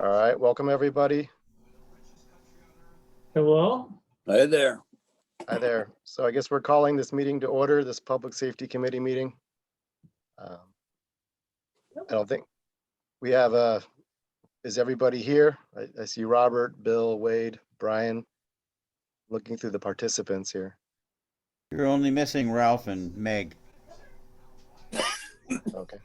All right, welcome everybody. Hello? Hi there. Hi there. So I guess we're calling this meeting to order, this Public Safety Committee meeting. I don't think we have, is everybody here? I see Robert, Bill, Wade, Brian, looking through the participants here. You're only missing Ralph and Meg. Okay.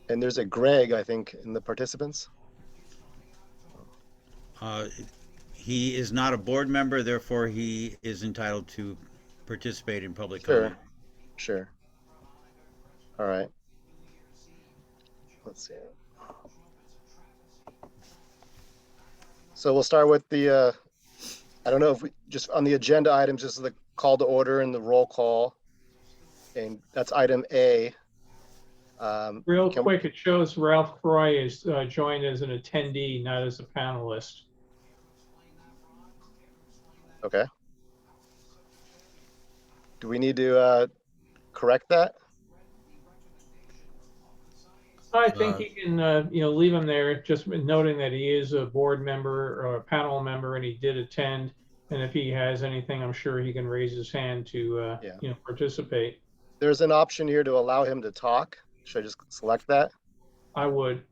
And there's a Greg, I think, in the participants. He is not a board member, therefore he is entitled to participate in public Sure, comment. sure. All right. Let's see. So we'll start with the, I don't know if we, just on the agenda items, just the call to order and the roll call. And that's item A. Real quick, it shows Ralph Croy is joined as an attendee, not as a panelist. Okay. Do we need to correct that? I think he can, leave him there, just noting that he is a board member or a panel member and he did attend. And if he has anything, I'm sure he can raise his hand to, participate. There's an option here to allow him to talk. Should I just select that? I would.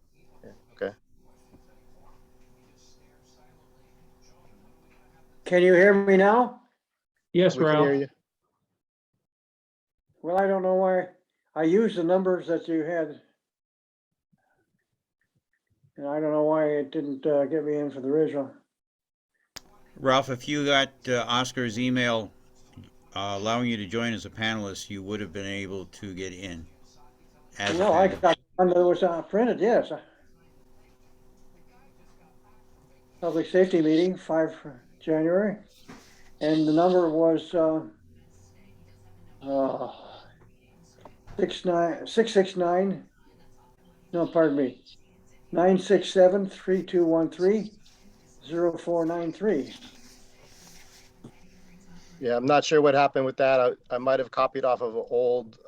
Yeah, okay. Can you hear me now? Yes, We can hear Ralph. you. Well, I don't know why. I used the numbers that you had. And I don't know why it didn't get me in for the original. Ralph, if you got Oscar's email allowing you to join as a panelist, you would have been able to get in. No, I got one that was printed, yes. Public safety meeting, 5 January. And the number was 669, no, pardon me, 967-3213-0493. Yeah, I'm not sure what happened with that. I might have copied off of an old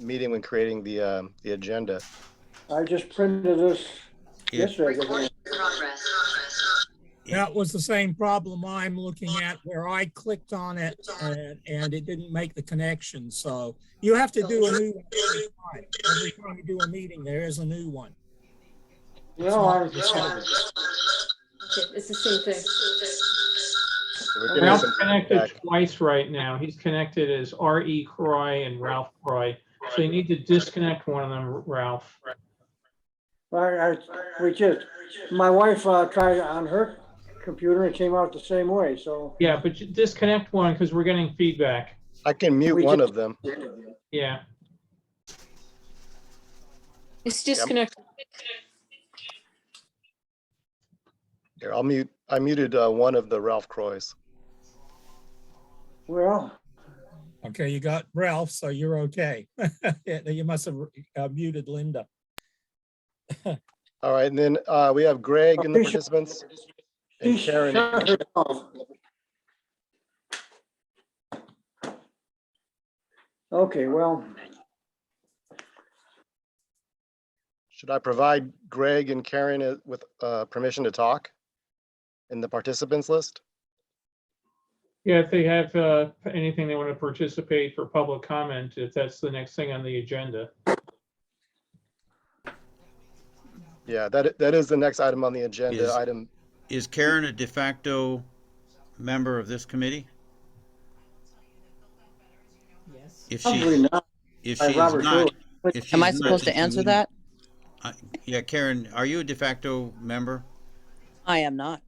meeting when creating the agenda. I just printed this yesterday. That was the same problem I'm looking at where I clicked on it and it didn't make the connection. So you have to do a new one every time. Every time you do a meeting, there is a new one. No, Okay, it's the same thing. So we're getting Ralph's some connected feedback. twice right now. He's connected as R.E. Croy and Ralph Croy. So you need to disconnect one of them, Ralph. my wife tried on her computer, it came out the same way, so. Yeah, but you disconnect one because we're getting feedback. I can mute one of them. Yeah. It's disconnected. Here, I'll mute. I muted one of the Ralph Croys. Well, Okay, you got Ralph, so you're okay. You must have muted Linda. All right, and then we have Greg in the participants. And she Karen. shut herself. Okay, well, Should I provide Greg and Karen with permission to talk in the participants list? Yeah, if they have anything they want to participate for public comment, if that's the next thing on the agenda. Yeah, that is the next item on the agenda. Is Karen a de facto member of this committee? Yes. If probably not. if By she's Robert's not, rules. if she's Am I not, supposed to then she answer wouldn't- that? Yeah, Karen, are you a de facto member? I am not.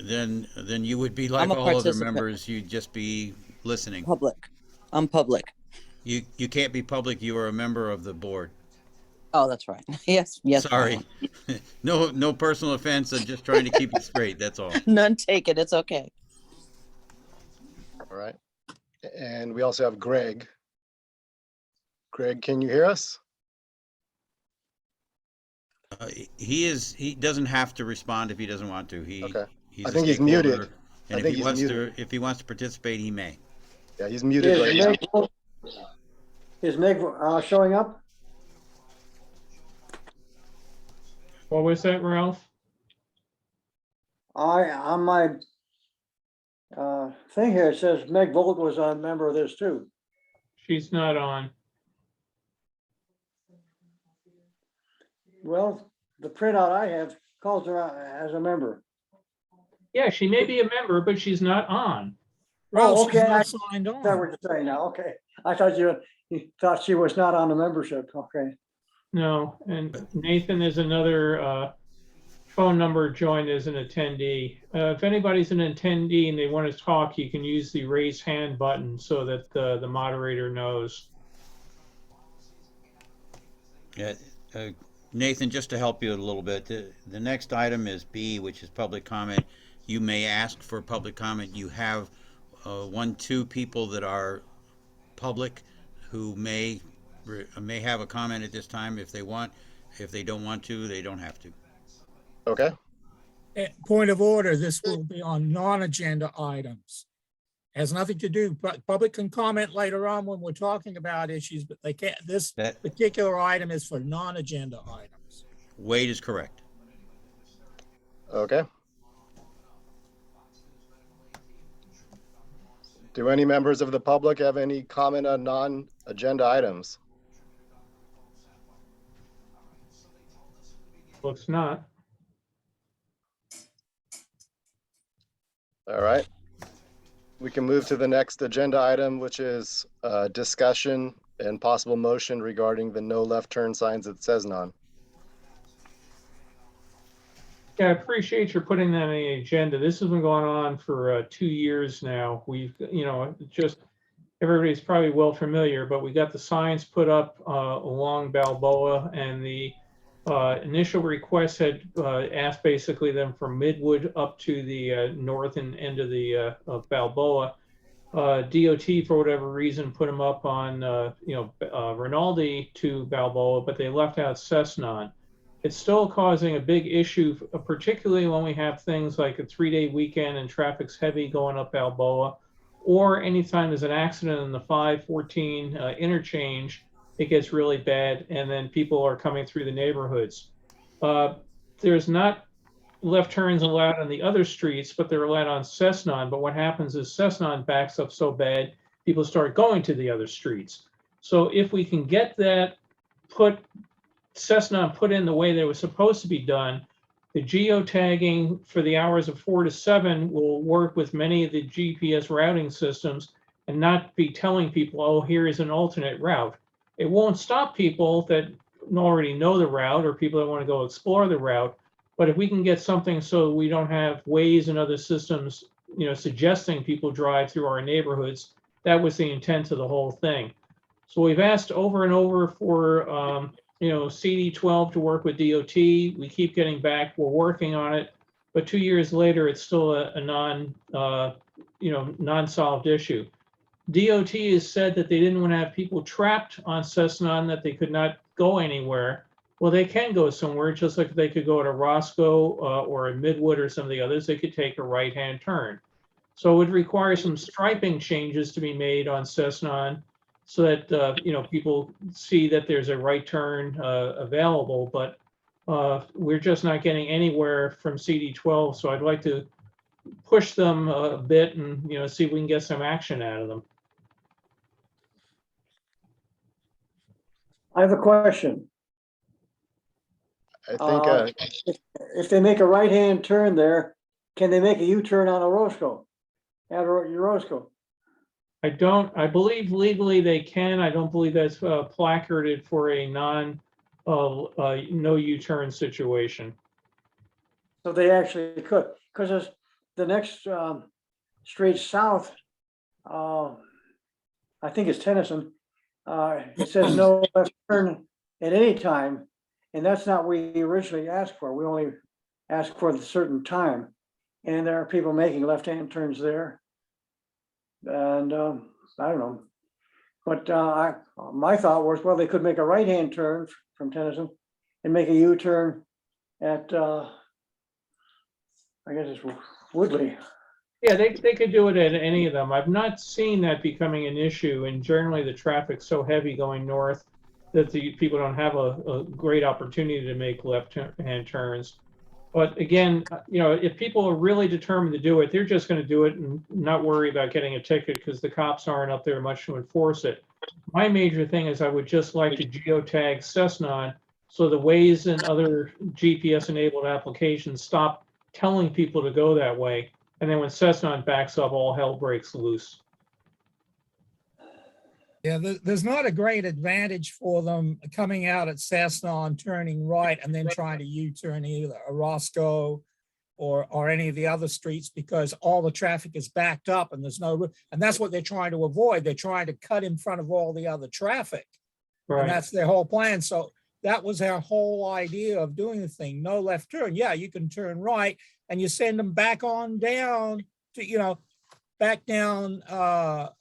Then you would be like I'm a all other participant. members. You'd just be listening. Public. I'm public. You can't be public. You are a member of the board. Oh, that's right. Yes, yes. I Sorry. am. No personal offense. I'm just trying to keep it straight. That's all. None taken. It's okay. All right. And we also have Greg. Greg, can you hear us? He doesn't have to respond if he doesn't want to. Okay. He's I a think he's muted. stakeholder, And I if think he he's wants muted. to, if he wants to participate, he may. Yeah, he's muted right now. Is Meg showing up? What was that, Ralph? On my thing here, it says Meg Volt was a member of this too. She's not on. Well, the printout I have calls her out as a member. Yeah, she may be a member, but she's not on. Ralph, she's okay, not signed That's on. what you're saying now, okay. I thought you thought she was not on the membership, okay. No, and Nathan is another phone number joined as an attendee. If anybody's an attendee and they want to talk, you can use the raise hand button so that the moderator knows. Yeah, Nathan, just to help you a little bit, the next item is B, which is public comment. You may ask for public comment. You have 2 people that are public who may have a comment at this time if they want. If they don't want to, they don't have to. Okay, Point of order, this will be on non-agenda items. Has nothing to do, but public can comment later on when we're talking about issues, but they can't, this That particular item is for non-agenda items. Wade is correct. okay. Do any members of the public have any comment on non-agenda items? Looks not. All right. We can move to the next agenda item, which is discussion and possible motion regarding the no left turn signs at Cessnon. Yeah, I appreciate your putting that on the agenda. This has been going on for 2 years now. We've, just everybody's probably well familiar, but we got the signs put up along Balboa, and the initial request had asked basically them from Midwood up to the northern end of the of Balboa. DOT, for whatever reason, put them up on Rinaldi to Balboa, but they left out Cessnon. It's still causing a big issue, particularly when we have things like a 3-day weekend and traffic's heavy going up Balboa, or anytime there's an accident in the 514 interchange, it gets really bad, and then people are coming through the neighborhoods. There's not left turns allowed on the other streets, but they're allowed on Cessnon. But what happens is Cessnon backs up so bad, people start going to the other streets. So if we can get that Cessnon put in the way that it was supposed to be done, the geotagging for the hours of 4 to 7 will work with many of the GPS routing systems and not be telling people, oh, here is an alternate route. It won't stop people that already know the route or people that want to go explore the route. But if we can get something so we don't have Waze and other systems, suggesting people drive through our neighborhoods, that was the intent of the whole thing. So we've asked over and over for, CD12 to work with DOT. We keep getting back, we're working on it, but 2 years later, it's still a non-solved issue. DOT has said that they didn't want to have people trapped on Cessnon, that they could not go anywhere. Well, they can go somewhere, just like they could go to Roscoe or in Midwood or some of the others, they could take a right-hand turn. So it would require some striping changes to be made on Cessnon so that, people see that there's a right turn available, but we're just not getting anywhere from CD12. So I'd like to push them a bit and, see if we can get some action out of them. I have a question. I think, If they make a right-hand turn there, can they make a U-turn on Orozco? At Orozco? I believe legally they can. I don't believe that's placarded for a no U-turn situation. So they actually could, because the next street south, I think it's Tennyson, it says no left turn at any time, and that's not what we originally asked for. We only asked for a certain time, and there are people making left-hand turns there. And I don't know, but my thought was, well, they could make a right-hand turn from Tennyson and make a U-turn at I guess it's Woodley. Yeah, they could do it at any of them. I've not seen that becoming an issue, and generally the traffic's so heavy going north that the people don't have a great opportunity to make left-hand turns. But again, if people are really determined to do it, they're just going to do it and not worry about getting a ticket because the cops aren't up there much to enforce it. My major thing is I would just like to geotag Cessna so the Waze and other GPS-enabled applications stop telling people to go that way. And then when Cessna backs up, all hell breaks loose. Yeah, there's not a great advantage for them coming out at Cessna and turning right and then trying to U-turn either Orozco or any of the other streets because all the traffic is backed up and and that's what they're trying to avoid. They're trying to cut in front of all the other traffic. And Right. that's their whole plan. So that was our whole idea of doing the thing. No left turn. Yeah, you can turn right and you send them back on down to, back down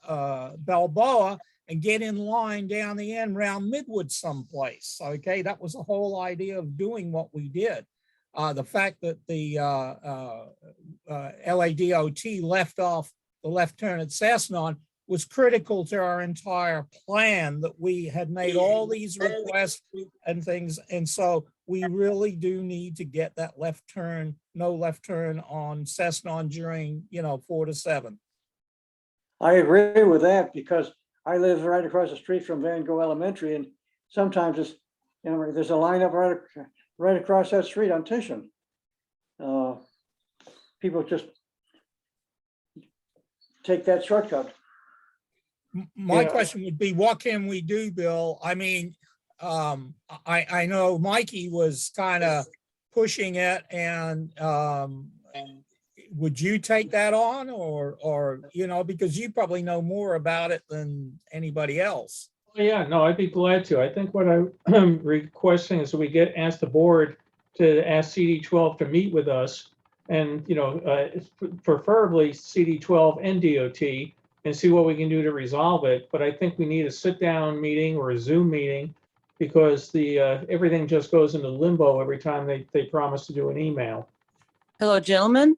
Balboa and get in line down the end around Midwood someplace. Okay, that was the whole idea of doing what we did. The fact that the LADOT left off the left turn at Cessna was critical to our entire plan, that we had made all these requests and things. And so we really do need to get that left turn, no left turn on Cessna during, 4 to 7. I agree with that because I live right across the street from Van Gogh Elementary, and sometimes it's, there's a lineup right across that street on Titian. People just take that shortcut. My question would be, what can we do, Bill? I mean, I know Mikey was kind of pushing it, and would you take that on or, because you probably know more about it than anybody else. Yeah, no, I'd be glad to. I think what I'm requesting is that we ask the board to ask CD12 to meet with us and, preferably CD12 and DOT and see what we can do to resolve it. But I think we need a sit down meeting or a Zoom meeting because everything just goes into limbo every time they promise to do an email. Hello, gentlemen.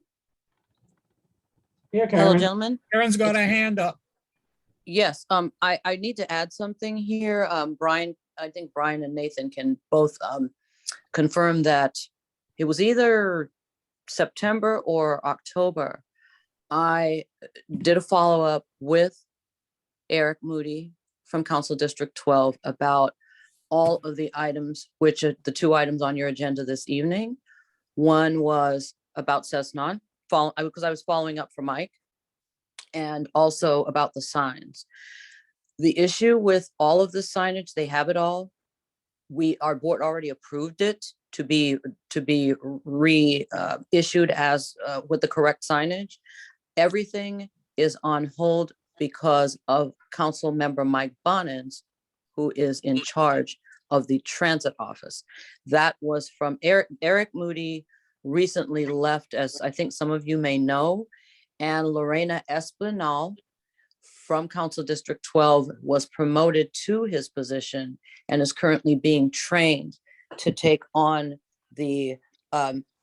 Yeah, Karen. Hello, gentlemen. Karen's got a hand up. Yes, I need to add something here. Brian, I think Brian and Nathan can both confirm that it was either September or October. I did a follow-up with Eric Moody from Council District 12 about all of the items, which are the 2 items on your agenda this evening. One was about Cessna, because I was following up for Mike, and also about the signs. The issue with all of the signage, they have it all. Our board already approved it to be reissued as with the correct signage. Everything is on hold because of Council Member Mike Bonins, who is in charge of the transit office. That was from Eric Moody recently left, as I think some of you may know, and Lorena Espinal from Council District 12 was promoted to his position and is currently being trained to take on the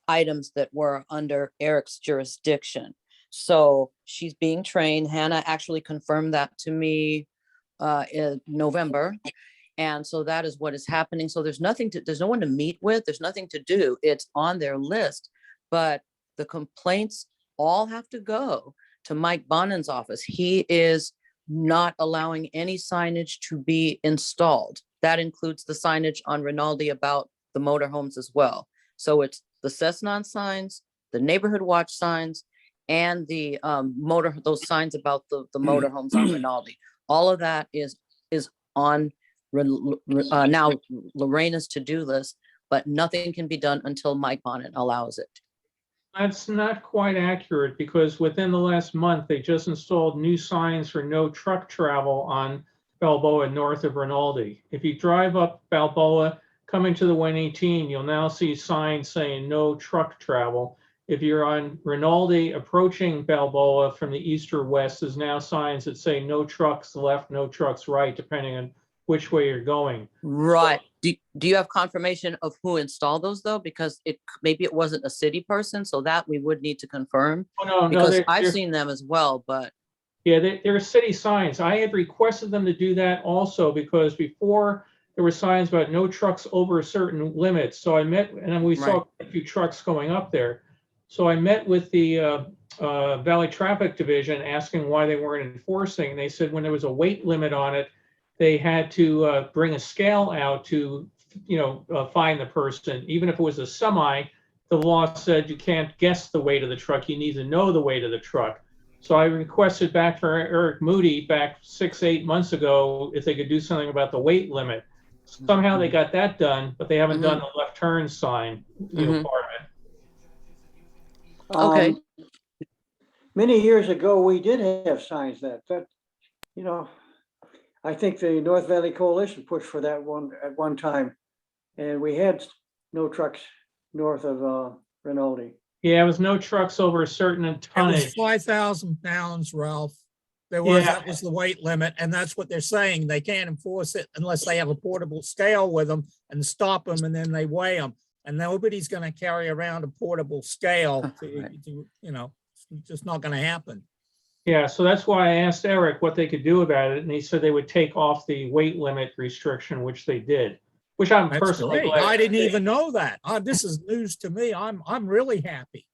items that were under Eric's jurisdiction. So she's being trained. Hannah actually confirmed that to me in November. And so that is what is happening. So there's no one to meet with. There's nothing to do. It's on their list, but the complaints all have to go to Mike Bonin's office. He is not allowing any signage to be installed. That includes the signage on Rinaldi about the motorhomes as well. So it's the Cessna signs, the neighborhood watch signs, and the those signs about the motorhomes on Rinaldi. All of that is on now Lorena's to-do list, but nothing can be done until Mike Bonin allows it. That's not quite accurate because within the last month, they just installed new signs for no truck travel on Balboa north of Rinaldi. If you drive up Balboa, coming to the 118, you'll now see signs saying no truck travel. If you're on Rinaldi approaching Balboa from the east or west, there's now signs that say no trucks left, no trucks right, depending on which way you're going. Right. Do you have confirmation of who installed those though? Because maybe it wasn't a city person, so that we would need to confirm. Oh, no, because they're I've seen them as well, but. Yeah, they're city signs. I had requested them to do that also because before there were signs about no trucks over a certain limit. So I met, and then we saw a few trucks going up there. So I met with the Valley Traffic Division asking why they weren't enforcing. And they said when there was a weight limit on it, they had to bring a scale out to, find the person. Even if it was a semi, the law said you can't guess the weight of the truck. You need to know the weight of the truck. So I requested back for Eric Moody back 6-8 months ago if they could do something about the weight limit. Somehow they got that done, but they haven't done the left turn sign, part of it. Okay. Many years ago, we did have signs that, I think the North Valley Coalition pushed for that one at one time. And we had no trucks north of Rinaldi. Yeah, it was no trucks over a certain It was tonnage. 5,000 pounds, Ralph. That was the weight limit, and that's what they're saying. They can't enforce it unless they have a portable scale with them and stop them, and then they weigh them. And nobody's going to carry around a portable scale. It's just not going to happen. Yeah, so that's why I asked Eric what they could do about it, and he said they would take off the weight limit restriction, which they did. Which I'm That's personally great. glad. I didn't even know that. This is news to me. I'm really happy.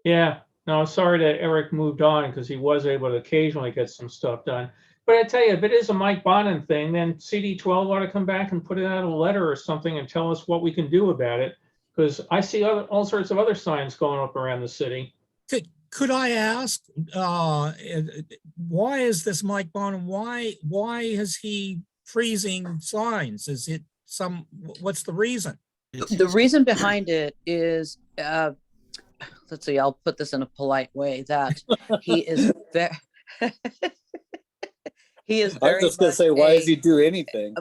Yeah, no, sorry that Eric moved on because he was able to occasionally get some stuff done. But I tell you, if it is a Mike Bonin thing, then CD12 ought to come back and put it out a letter or something and tell us what we can do about it. Because I see all sorts of other signs going up around the city. Could I ask, why is this Mike Bonin? Why is he freezing signs? Is it what's the reason? The reason behind it is, let's see, I'll put this in a polite way, that he is very, he is very. I was just gonna say, why does he do anything?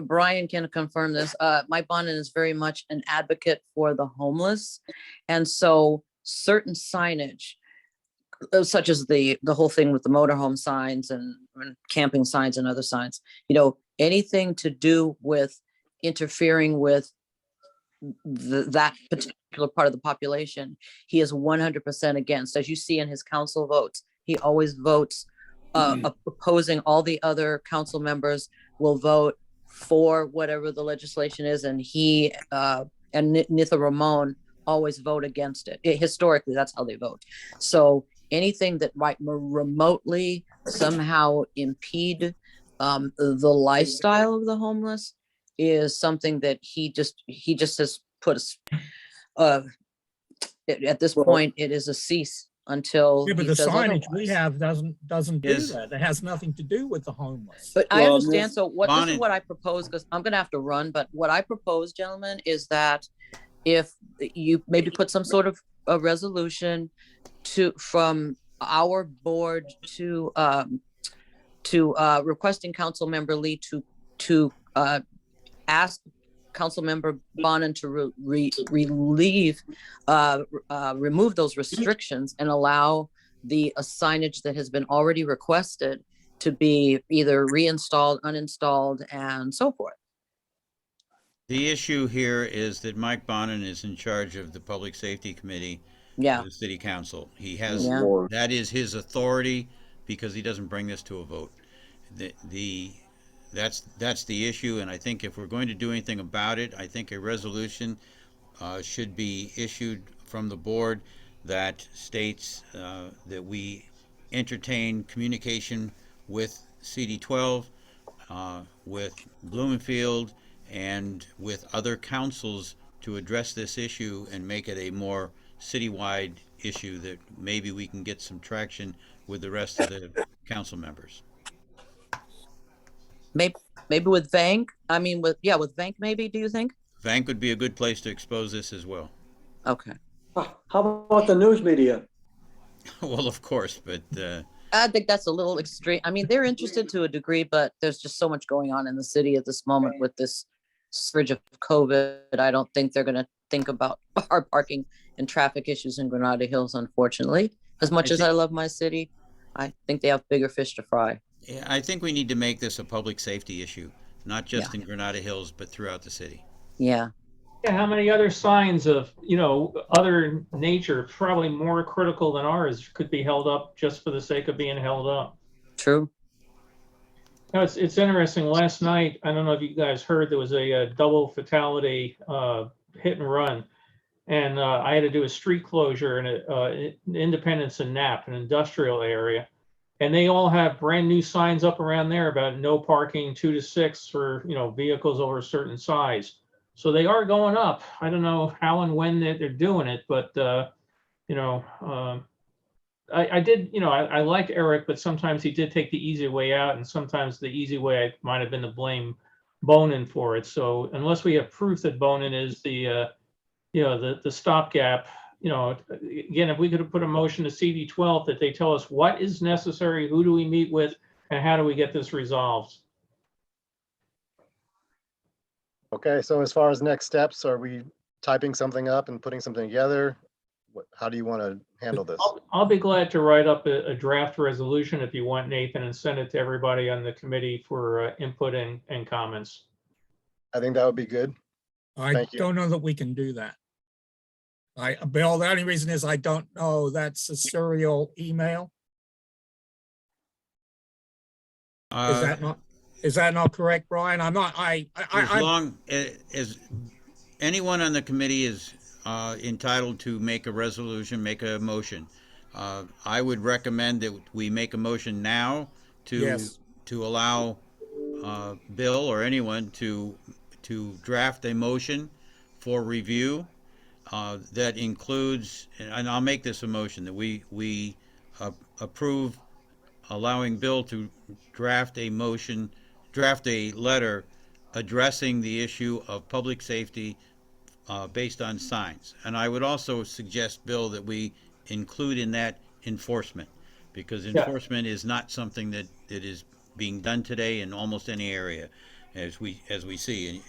Brian can confirm this. Mike Bonin is very much an advocate for the homeless. And so certain signage, such as the whole thing with the motorhome signs and camping signs and other signs, anything to do with interfering with that particular part of the population, he is 100% against. As you see in his council votes, he always votes opposing. All the other council members will vote for whatever the legislation is, and he and Nitha Ramon always vote against it. Historically, that's how they vote. So anything that might remotely somehow impede the lifestyle of the homeless is something that he just has put us at this point. It is a cease until Yeah, but he the says signage we otherwise. have doesn't do Is- that. It has nothing to do with the homeless. But I Well, understand. So this Bonnie- is what I propose, because I'm going to have to run. But what I propose, gentlemen, is that if you maybe put some sort of a resolution from our board to requesting Councilmember Lee to ask Councilmember Bonin to remove those restrictions and allow the signage that has been already requested to be either reinstalled, uninstalled, and so forth. The issue here is that Mike Bonin is in charge of the Public Safety Committee Yeah. of the City Council. He has, Yeah. Lord. that is his authority because he doesn't bring this to a vote. That's the issue, and I think if we're going to do anything about it, I think a resolution should be issued from the board that states that we entertain communication with CD12, with Bloomfield, and with other councils to address this issue and make it a more citywide issue that maybe we can get some traction with the rest of the council members. Maybe with Vank. I mean, with Vank. Maybe. Do you think? Vank would be a good place to expose this as well. Okay. How about the news media? Well, of course, but I think that's a little extreme. I mean, they're interested to a degree, but there's just so much going on in the city at this moment with this surge of COVID. I don't think they're going to think about our parking and traffic issues in Granada Hills, unfortunately. As much as I love my city, I think they have bigger fish to fry. yeah, I think we need to make this a public safety issue, not just in Granada Hills, but throughout the city. Yeah. Yeah, how many other signs of, other nature, probably more critical than ours, could be held up just for the sake of being held up? True. No, it's interesting. Last night, I don't know if you guys heard, there was a double fatality hit and run. And I had to do a street closure in Independence and Knapp, an industrial area. And they all have brand new signs up around there about no parking 2 to 6 for, vehicles over a certain size. So they are going up. I don't know how and when they're doing it, but, I did, I like Eric, but sometimes he did take the easy way out, and sometimes the easy way might have been to blame Bonin for it. So unless we have proof that Bonin is the stopgap, again, if we could have put a motion to CD12 that they tell us what is necessary, who do we meet with, and how do we get this resolved? Okay, so as far as next steps, are we typing something up and putting something together? How do you want to handle this? I'll be glad to write up a draft resolution if you want, Nathan, and send it to everybody on the committee for input and comments. I think that would be good. I Thank you. don't know that we can do that. Bill, the only reason is I don't know that's a serial email. Is that not correct, Brian? I'm not, As long as anyone on the committee is entitled to make a resolution, make a motion. I would recommend that we make a motion now to allow Bill or anyone to draft a motion for review that includes, and I'll make this a motion, that we approve allowing Bill to draft a letter addressing the issue of public safety based on signs. And I would also suggest, Bill, that we include in that enforcement, because enforcement is not something that is being done today in almost any area, as we see. And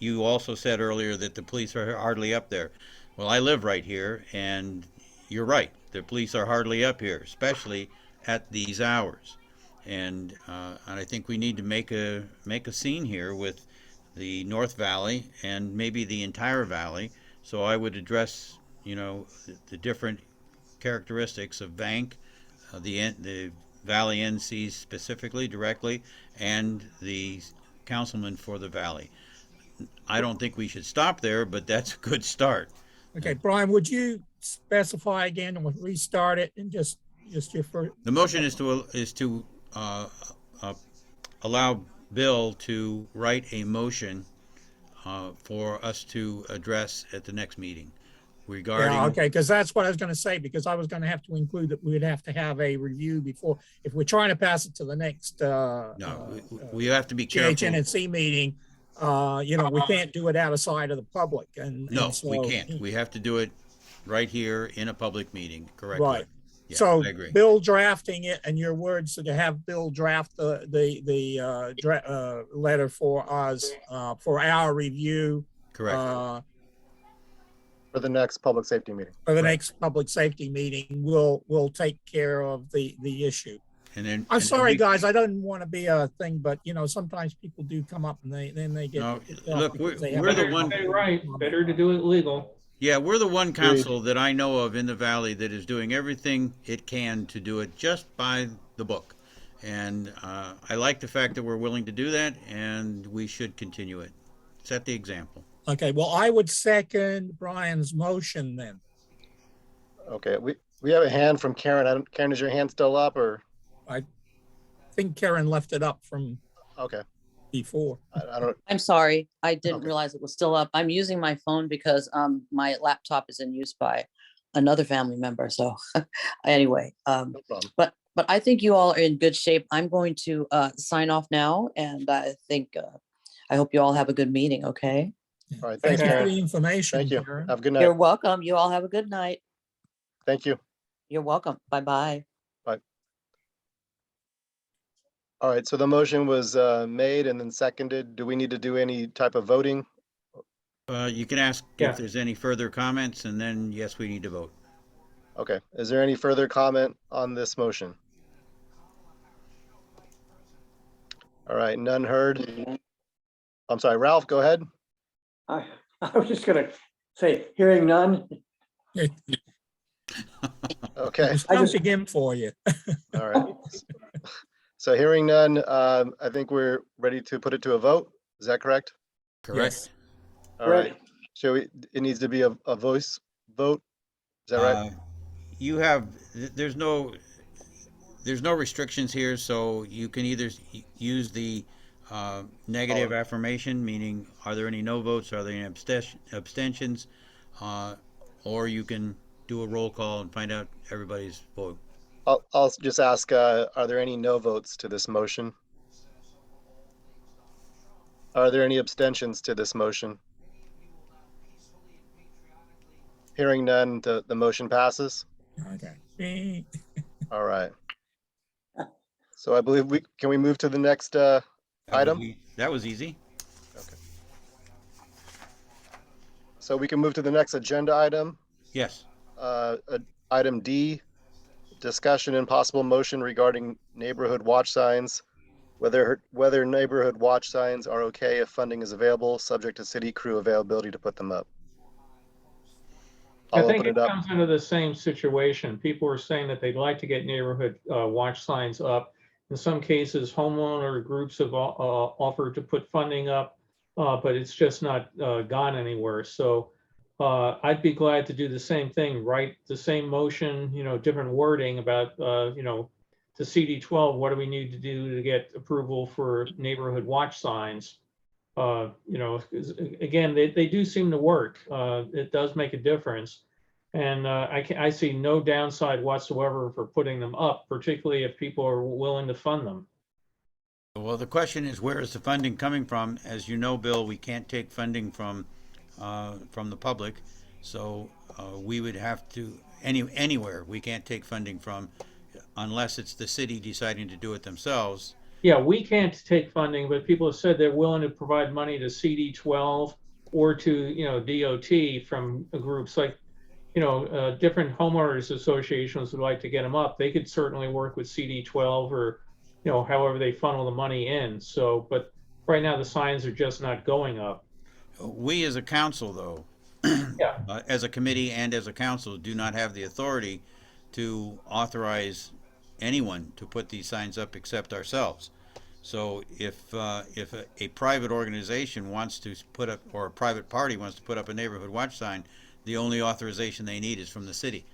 you also said earlier that the police are hardly up there. Well, I live right here, and you're right. The police are hardly up here, especially at these hours. And I think we need to make a scene here with the North Valley and maybe the entire valley. So I would address, the different characteristics of Bank, the Valley NCs specifically, directly, and the councilman for the valley. I don't think we should stop there, but that's a good start. okay, Brian, would you specify again and restart it and just your first? The motion is to allow Bill to write a motion for us to address at the next meeting regarding. Yeah, okay, because that's what I was going to say, because I was going to have to include that we would have to have a review before, if we're trying to pass it to the next we have to be careful. GHNNC meeting, we can't do it outside of the public. No, we can't. We have to do it right here in a public meeting, correctly. Right. Yeah, So I agree. Bill drafting it, and your words to have Bill draft the letter for us for our review. Correct. For the next public safety meeting. For the next public safety meeting, we'll take care of the issue. And then I'm sorry, guys, I don't want to be a thing, but sometimes people do come up and they get. No, look, we're the one. Right, better to do it legal. Yeah, we're the one council that I know of in the valley that is doing everything it can to do it just by the book. And I like the fact that we're willing to do that, and we should continue it. Set the example. Okay, well, I would second Brian's motion then. Okay, we have a hand from Karen. Karen, is your hand still up, or? I think Karen left it up from Okay. before. I don't. I'm sorry. I didn't Okay. realize it was still up. I'm using my phone because my laptop is in use by another family member. So anyway, No problem. but I think you all are in good shape. I'm going to sign off now, and I think I hope you all have a good meeting. Okay. All right. Thank Thanks, you for Karen. the information. Thank you. Karen. Have a good You're night. welcome. You all have a good night. Thank you. You're welcome. Bye-bye. All right. So the motion was made and then seconded. Do we need to do any type of voting? You can ask Yeah. if there's any further comments, and then yes, we need to vote. Okay. Is there any further comment on this motion? All right. None heard. I'm sorry, Ralph, go ahead. I was just gonna say, hearing none, Okay. It's jumping in for you. All right. So hearing none, I think we're ready to put it to a vote. Is that correct? Correct? All right. Right. Shall we, it needs to be a voice vote? Is that right? You have, there's no restrictions here, so you can either use the negative affirmation, meaning are there any no votes, are there any abstentions, or you can do a roll call and find out everybody's vote. I'll just ask, are there any no votes to this motion? Are there any abstentions to this motion? Hearing none, the motion passes. Okay. All right. So I believe can we move to the next item? That was easy. Okay. So we can move to the next agenda item. Yes. Item D, discussion and possible motion regarding neighborhood watch signs. Whether neighborhood watch signs are okay if funding is available, subject to city crew availability to put them up. I I'll think open it it up. comes into the same situation. People are saying that they'd like to get neighborhood watch signs up. In some cases, homeowner groups have offered to put funding up, but it's just not gone anywhere. So I'd be glad to do the same thing, write the same motion, different wording about, to CD 12, what do we need to do to get approval for neighborhood watch signs? 'Cause, again, they do seem to work. It does make a difference. And I see no downside whatsoever for putting them up, particularly if people are willing to fund them. Well, the question is, where is the funding coming from? As you know, Bill, we can't take funding from the public, so we would have to anywhere we can't take funding from, unless it's the city deciding to do it themselves. Yeah, we can't take funding, but people have said they're willing to provide money to CD 12 or to, DOT from groups like, different homeowners associations would like to get them up. They could certainly work with CD 12 or, however they funnel the money in. So, but right now the signs are just not going up. We as a council, though, Yeah. as a committee and as a council, do not have the authority to authorize anyone to put these signs up except ourselves. So if a private organization wants to put up, or a private party wants to put up a neighborhood watch sign, the only authorization they need is from the city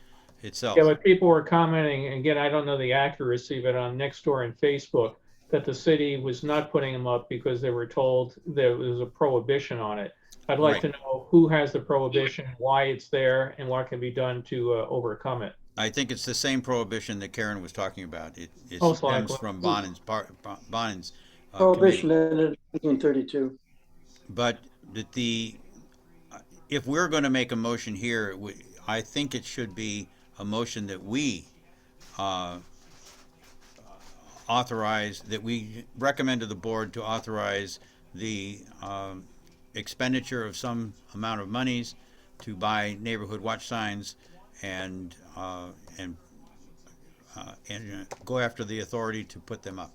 itself. Yeah, but people were commenting, again, I don't know the accuracy of it, on Nextdoor and Facebook, that the city was not putting them up because they were told there was a prohibition on it. I'd like to know who has the prohibition, why it's there, and what can be done to overcome it. I think it's the same prohibition that Karen was talking about. It Most stems likely. from Bonin's Prohibition committee. in 1932. But if we're going to make a motion here, I think it should be a motion that we authorize, that we recommend to the board to authorize the expenditure of some amount of monies to buy neighborhood watch signs and go after the authority to put them up.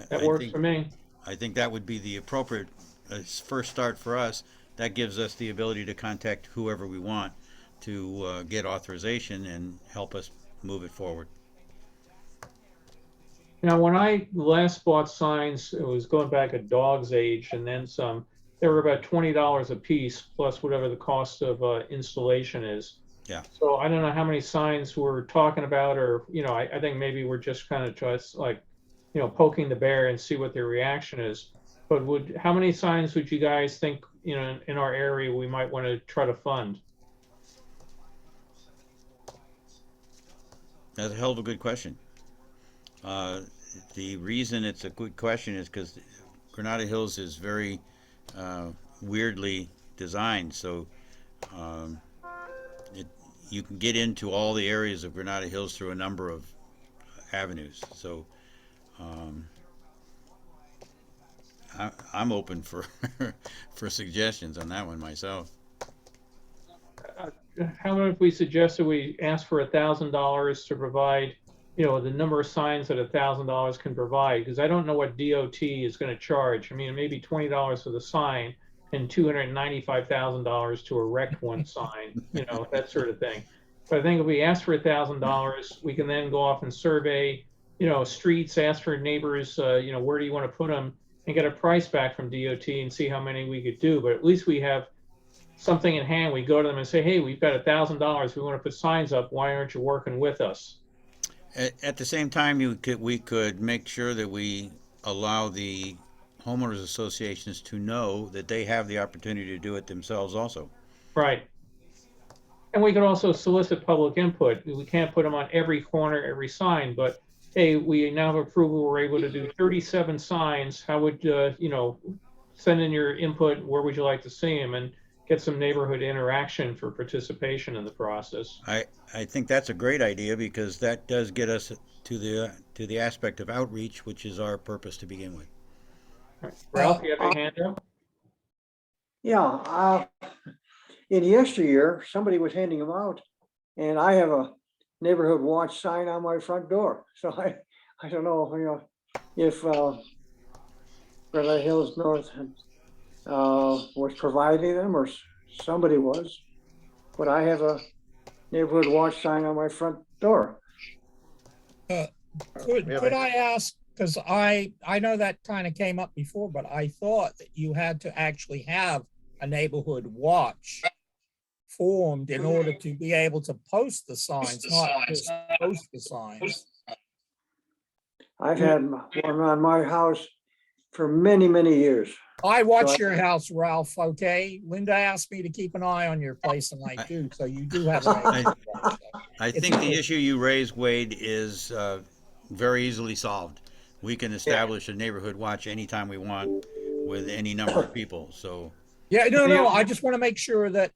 That works for me. I think that would be the appropriate first start for us. That gives us the ability to contact whoever we want to get authorization and help us move it forward. Now, when I last bought signs, it was going back a dog's age and then some. They were about $20 a piece, plus whatever the cost of installation is. Yeah. So I don't know how many signs we're talking about, or, I think maybe we're just kind of just like, poking the bear and see what their reaction is. But how many signs would you guys think, in our area we might want to try to fund? That's a hell of a good question. The reason it's a good question is because Granada Hills is very weirdly designed. So you can get into all the areas of Granada Hills through a number of avenues. So I'm open for for suggestions on that one myself. How about if we suggested we ask for $1,000 to provide, the number of signs that $1,000 can provide? Because I don't know what DOT is going to charge. I mean, maybe $20 for the sign and $295,000 to erect one sign, that sort of thing. But I think if we ask for $1,000, we can then go off and survey streets, ask for neighbors, where do you want to put them, and get a price back from DOT and see how many we could do. But at least we have something in hand. We go to them and say, hey, we've got $1,000. We want to put signs up. Why aren't you working with us? At the same time, we could make sure that we allow the homeowners associations to know that they have the opportunity to do it themselves also. Right. And we could also solicit public input. We can't put them on every corner, every sign, but hey, we now have approval. We're able to do 37 signs. How would, send in your input. Where would you like to see them? And get some neighborhood interaction for participation in the process. I think that's a great idea because that does get us to the aspect of outreach, which is our purpose to begin with. Right. Ralph, you have your hand up? Yeah, in yesteryear, somebody was handing them out, and I have a neighborhood watch sign on my front door. So I don't know, if Red Light Hills North was providing them or somebody was, but I have a neighborhood watch sign on my front door. Could I ask, because I know that kind of came up before, but I thought that you had to actually have a neighborhood watch formed in order to be able to post the signs, not just post the signs. I've had one on my house for many, many years. I watch your house, Ralph, okay? Linda asked me to keep an eye on your place, and I do, so you do have a neighborhood watch. I think the issue you raised, Wade, is very easily solved. We can establish a neighborhood watch anytime we want with any number of people, so. Yeah, no, I just want to make sure that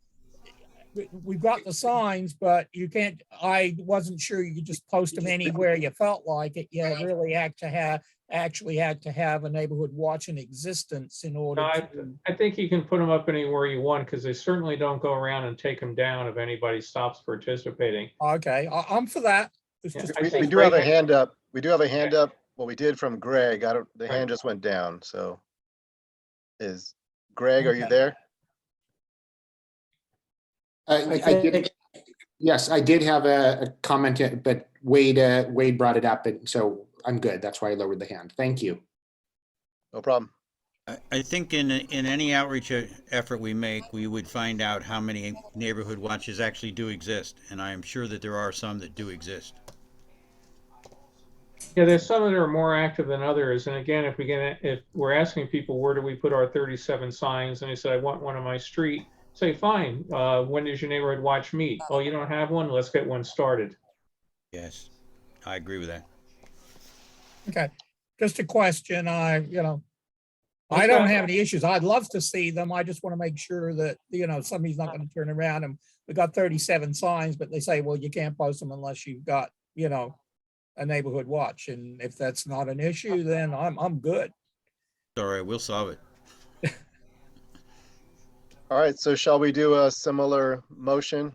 we've got the signs, but you can't, I wasn't sure you could just post them anywhere you felt like it. You really actually had to have a neighborhood watch in existence in order to. I think you can put them up anywhere you want because they certainly don't go around and take them down if anybody stops participating. Okay, I'm for that. It's Yeah, just- We do have a hand up. We do have a hand up. What we did from Greg, the hand just went down, so. Greg, are you Okay. there? I did. Yes, I did have a comment, but Wade brought it up, and so I'm good. That's why I lowered the hand. Thank you. No problem. I think in any outreach effort we make, we would find out how many neighborhood watches actually do exist, and I am sure that there are some that do exist. Yeah, there's some that are more active than others. And again, if we're asking people, where do we put our 37 signs? And they say, I want one on my street. Say, fine. When does your neighborhood watch meet? Oh, you don't have one? Let's get one started. Yes, I agree with that. Okay, just a question. I don't have any issues. I'd love to see them. I just want to make sure that, somebody's not going to turn around and we got 37 signs, but they say, well, you can't post them unless you've got, a neighborhood watch. And if that's not an issue, then I'm good. All right, we'll solve it. All right, so shall we do a similar motion?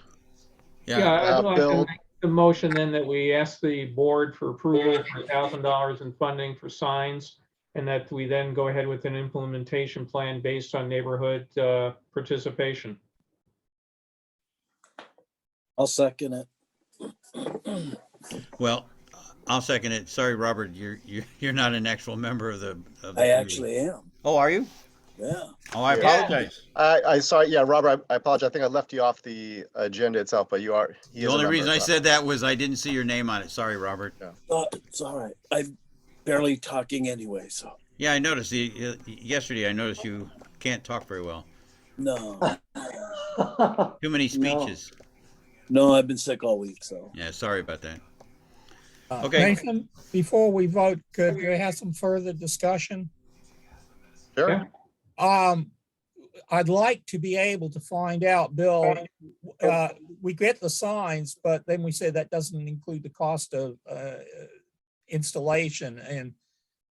Yeah, I'd like to Bill. make the motion then that we ask the board for approval for $1,000 in funding for signs, and that we then go ahead with an implementation plan based on neighborhood participation. I'll second it. Well, I'll second it. Sorry, Robert, you're not an actual member of the. I actually am. Oh, are you? Yeah. Oh, I Yeah. apologize. I saw, yeah, Robert, I apologize. I think I left you off the agenda itself, but you are. The only reason I said that was I didn't see your name on it. Sorry, Robert. It's all right. I'm barely talking anyway, so. Yeah, I noticed yesterday. I noticed you can't talk very well. No. Too many speeches. No, I've been sick all week, so. Yeah, sorry about that. Okay. Nathan, before we vote, could we have some further discussion? Sure. I'd like to be able to find out, Bill, we get the signs, but then we say that doesn't include the cost of installation. And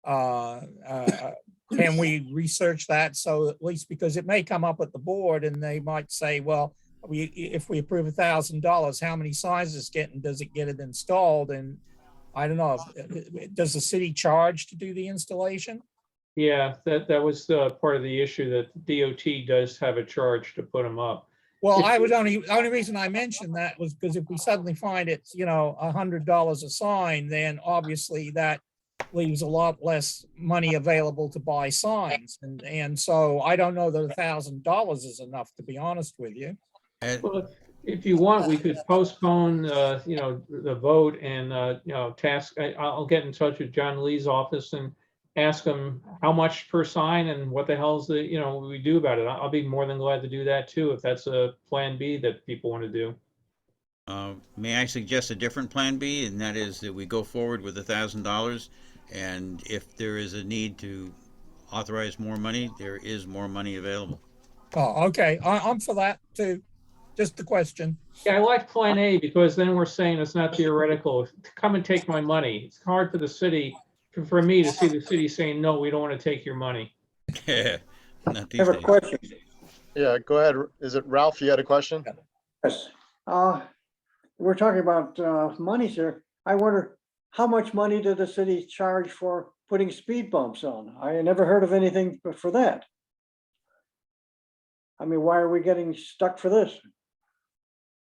can we research that? So at least, because it may come up at the board and they might say, well, if we approve $1,000, how many signs is getting, does it get it installed? And I don't know, does the city charge to do the installation? Yeah, that was part of the issue, that DOT does have a charge to put them up. Well, only reason I mentioned that was because if we suddenly find it's, $100 a sign, then obviously that leaves a lot less money available to buy signs. And so I don't know that $1,000 is enough, to be honest with you. And Well, if you want, we could postpone, the vote and, I'll get in touch with John Lee's office and ask him how much per sign and what the hell's we do about it. I'll be more than glad to do that too, if that's a plan B that people want to do. may I suggest a different plan B, and that is that we go forward with $1,000, and if there is a need to authorize more money, there is more money available. Oh, okay. I'm for that too. Just the question. Yeah, I like plan A because then we're saying it's not theoretical. Come and take my money. It's hard for the city, for me to see the city saying, no, we don't want to take your money. Not I these have a days. question. Yeah, go ahead. Is it Ralph? You had a question? Yes. We're talking about monies here. I wonder, how much money did the city charge for putting speed bumps on? I never heard of anything for that. I mean, why are we getting stuck for this?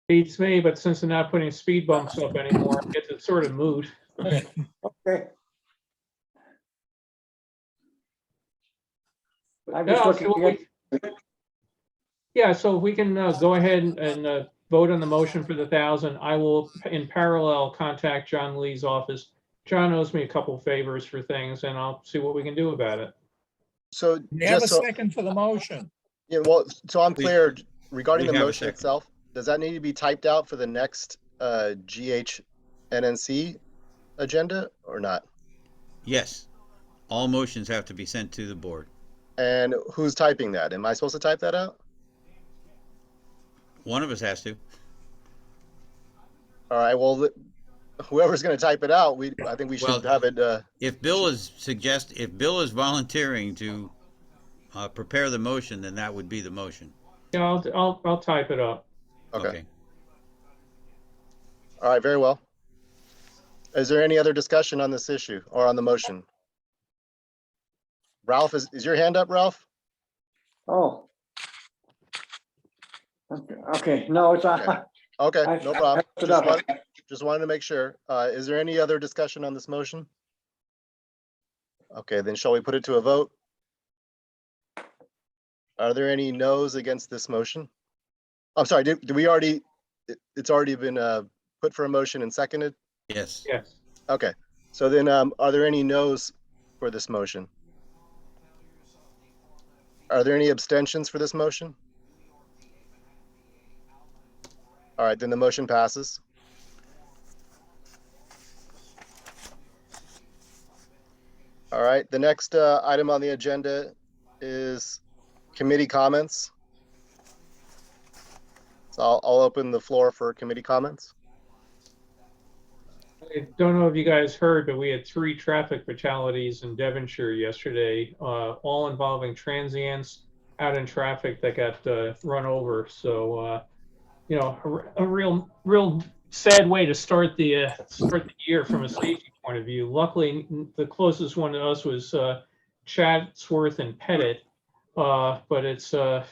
Beats me, but since they're not putting speed bumps up anymore, it's sort of moot. Okay. I'm No, just so looking at, Yeah, so we can go ahead and vote on the motion for the 1,000. I will, in parallel, contact John Lee's office. John owes me a couple favors for things, and I'll see what we can do about it. So You have a just so, second for the motion. yeah, well, so I'm We- clear regarding we the have a motion second. itself, does that need to be typed out for the next GHNNC agenda or not? Yes, all motions have to be sent to the board. And who's typing that? Am I supposed to type that out? One of us has to. All right, well, whoever's going to type it out, I think we should Well, have it. If Bill is volunteering to prepare the motion, then that would be the motion. Yeah, I'll type it up. Okay. All right, very well. Is there any other discussion on this issue or on the motion? Ralph, is your hand up, Ralph? oh. Okay, no, it's, Okay, I- no problem. I- I- Just wanted to make sure. Is there any other discussion on this motion? Okay, then shall we put it to a vote? Are there any noes against this motion? I'm sorry, did we already, it's already been put for a motion and seconded? Yes. Yes. Okay, so then are there any noes for this motion? Are there any abstentions for this motion? All right, then the motion passes. All right, the next item on the agenda is committee comments. So I'll open the floor for committee comments. I don't know if you guys heard, but we had 3 traffic fatalities in Devonshire yesterday, all involving transients out in traffic that got run over. So, a real sad way to start the year from a safety point of view. Luckily, the closest one to us was Chatsworth and Pettit, but it's a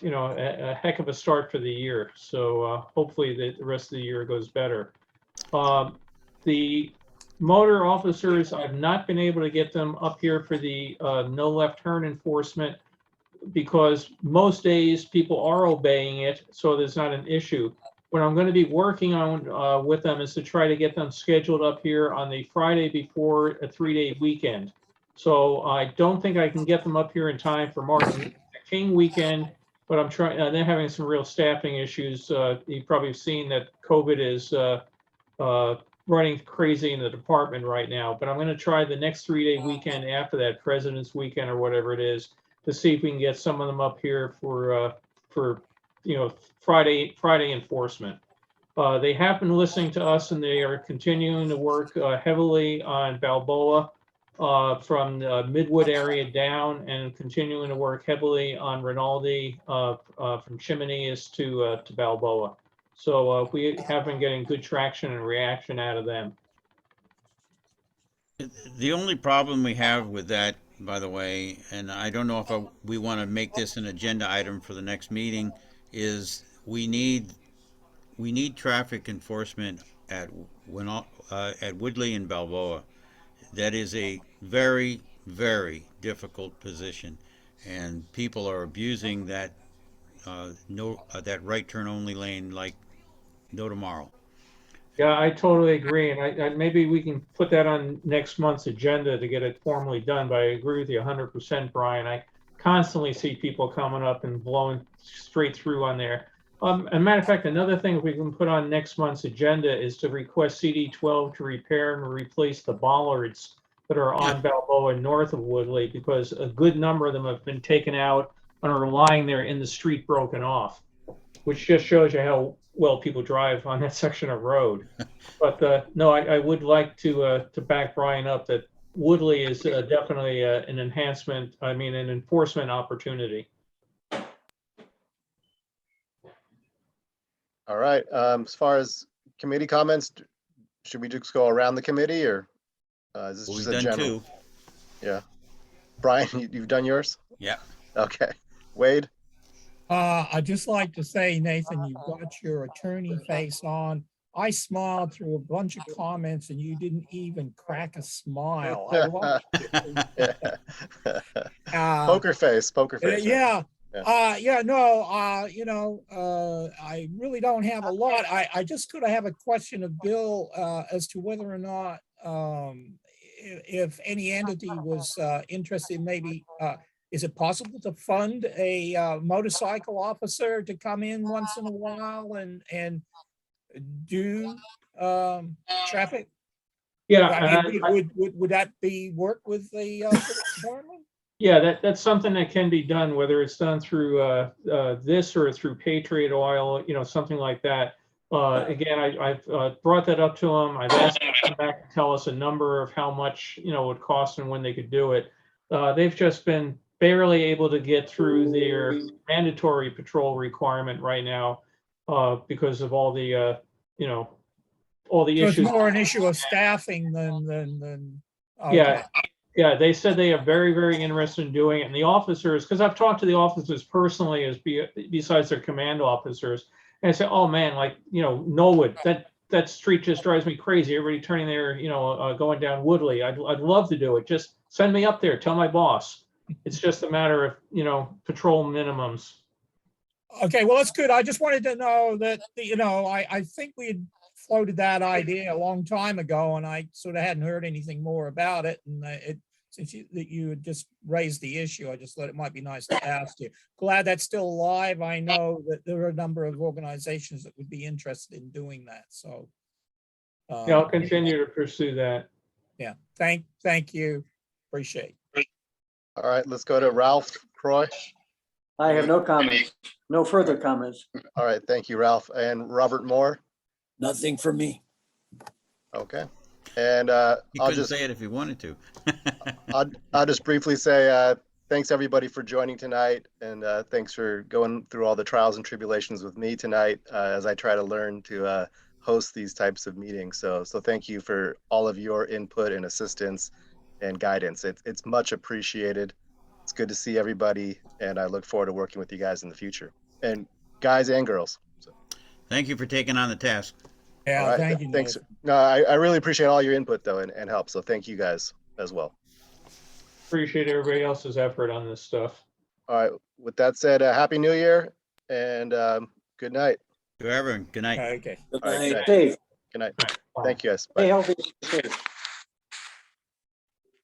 heck of a start for the year. So hopefully the rest of the year goes better. The motor officers, I've not been able to get them up here for the no left turn enforcement because most days people are obeying it, so there's not an issue. What I'm going to be working on with them is to try to get them scheduled up here on the Friday before a 3-day weekend. So I don't think I can get them up here in time for Martin Luther King weekend, but I'm trying. They're having some real staffing issues. You've probably seen that COVID is running crazy in the department right now, but I'm going to try the next 3-day weekend after that, President's Weekend or whatever it is, to see if we can get some of them up here for Friday enforcement. They have been listening to us, and they are continuing to work heavily on Balboa from the Midwood area down, and continuing to work heavily on Rinaldi from Chimneys to Balboa. So we have been getting good traction and reaction out of them. The only problem we have with that, by the way, and I don't know if we want to make this an agenda item for the next meeting, is we need traffic enforcement at at Woodley and Balboa. That is a very, very difficult position, and people are abusing that that right turn only lane like no tomorrow. Yeah, I totally agree, and maybe we can put that on next month's agenda to get it formally done, but I agree with you 100%, Brian. I constantly see people coming up and blowing straight through on there. As a matter of fact, another thing we can put on next month's agenda is to request CD12 to repair and replace the bollards that are on Balboa north of Woodley, because a good number of them have been taken out and are lying there in the street broken off, which just shows you how well people drive on that section of road. But no, I would like to back Brian up that Woodley is definitely an enhancement, I mean, an enforcement opportunity. All right, as far as committee comments, should we just go around the committee, or is this Well, just we've a done general? two. Yeah. Brian, you've done yours? Yeah. Okay. Wade? I'd just like to say, Nathan, you've got your attorney face on. I smiled through a bunch of comments and you didn't even crack a smile. I love it. Poker face, right? Yeah. Yeah. I really don't have a lot. I just could have a question of Bill as to whether or not if any entity was interested, maybe is it possible to fund a motorcycle officer to come in once in a while and do traffic? Yeah, I mean, would that be work with the police department? yeah, that's something that can be done, whether it's done through this or through Patriot Oil, something like that. Again, I've brought that up to them. I've asked them to come back and tell us a number of how much it would cost and when they could do it. They've just been barely able to get through their mandatory patrol requirement right now because of all the all the So it's issues. more an issue of staffing than. Yeah. Yeah, they said they are very, very interested in doing it. And the officers, because I've talked to the officers personally besides their command officers, and I said, oh man, Norwood, that street just drives me crazy. Everybody turning there, going down Woodley. I'd love to do it. Just send me up there. Tell my boss. It's just a matter of, patrol minimums. Okay, well, that's good. I just wanted to know that, I think we had floated that idea a long time ago and I sort of hadn't heard anything more about it. And since you had just raised the issue, I just thought it might be nice to ask you. Glad that's still alive. I know that there are a number of organizations that would be interested in doing that. So. Yeah, I'll continue to pursue that. Yeah, thank you. Appreciate it. All right, let's go to Ralph Croy. I have no comments, no further comments. All right, thank you, Ralph. And Robert Moore. Nothing for me. Okay. And You I'll couldn't just say it if you wanted to. I'll just briefly say thanks everybody for joining tonight, and thanks for going through all the trials and tribulations with me tonight as I try to learn to host these types of meetings. So thank you for all of your input and assistance and guidance. It's much appreciated. It's good to see everybody, and I look forward to working with you guys in the future, and guys and girls. So. Thank you for taking on the task. Yeah, right. thank you. Thanks. No, I really appreciate all your input though and help. So thank you guys as well. Appreciate everybody else's effort on this stuff. All right. With that said, Happy New Year and good night. To everyone, good night. Okay. Good All right, night. good night. Safe. Good night. Bye. Thank you guys. Bye. Stay healthy. Safe.